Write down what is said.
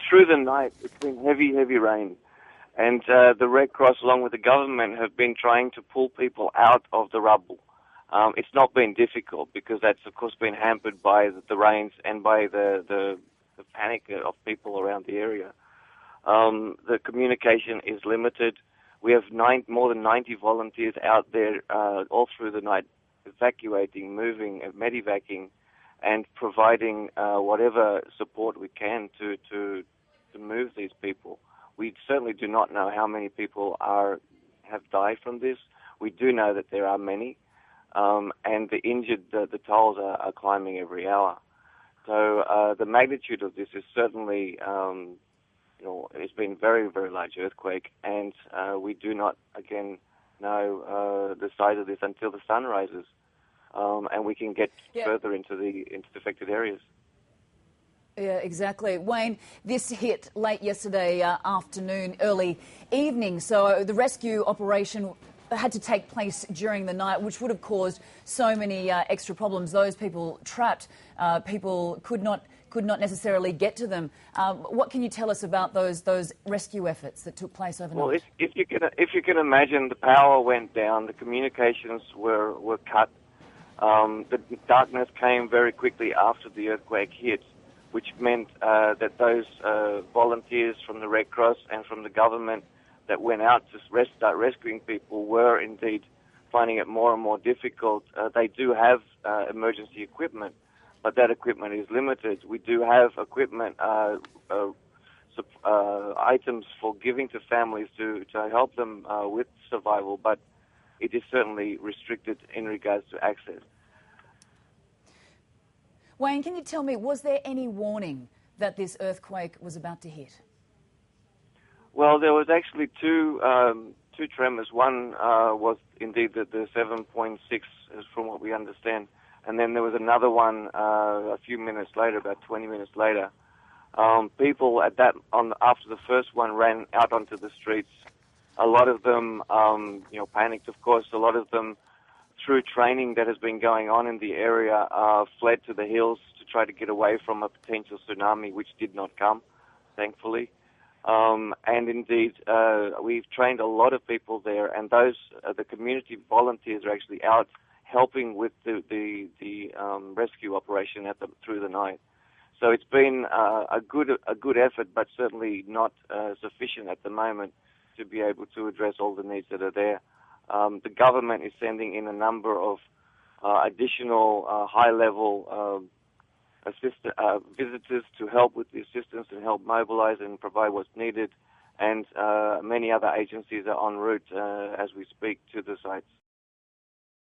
through the night, it's been heavy, heavy rain. And the Red Cross, along with the government, have been trying to pull people out of the rubble. It's not been difficult because that's, of course, been hampered by the rains and by the panic of people around the area. The communication is limited. We have more than 90 volunteers out there all through the night, evacuating, moving, medevacing, and providing whatever support we can to move these people. We certainly do not know how many people have died from this. We do know that there are many, and the injured, the tolls are climbing every hour. So the magnitude of this is certainly, it's been a very, very large earthquake, and we do not, again, know the size of this until the sun rises, and we can get further into the affected areas. Yeah, exactly. Wayne, this hit late yesterday afternoon, early evening, so the rescue operation had to take place during the night, which would have caused so many extra problems. Those people trapped, people could not necessarily get to them. What can you tell us about those rescue efforts that took place overnight? Well, if you can imagine, the power went down, the communications were cut. The darkness came very quickly after the earthquake hit, which meant that those volunteers from the Red Cross and from the government that went out to start rescuing people were indeed finding it more and more difficult. They do have emergency equipment, but that equipment is limited. We do have equipment, items for giving to families to help them with survival, but it is certainly restricted in regards to access. Wayne, can you tell me, was there any warning that this earthquake was about to hit? Well, there was actually two tremors. One was indeed the 7.6, from what we understand, and then there was another one a few minutes later, about 20 minutes later. People after the first one ran out onto the streets. A lot of them, panicked. Of course, a lot of them, through training that has been going on in the area, fled to the hills to try to get away from a potential tsunami, which did not come, thankfully. And indeed, we've trained a lot of people there, and the community volunteers are actually out helping with the rescue operation through the night. So it's been a good effort, but certainly not sufficient at the moment to be able to address all the needs that are there. The government is sending in a number of additional high-level visitors to help with the assistance and help mobilize and provide what's needed. And many other agencies are en route as we speak to the sites.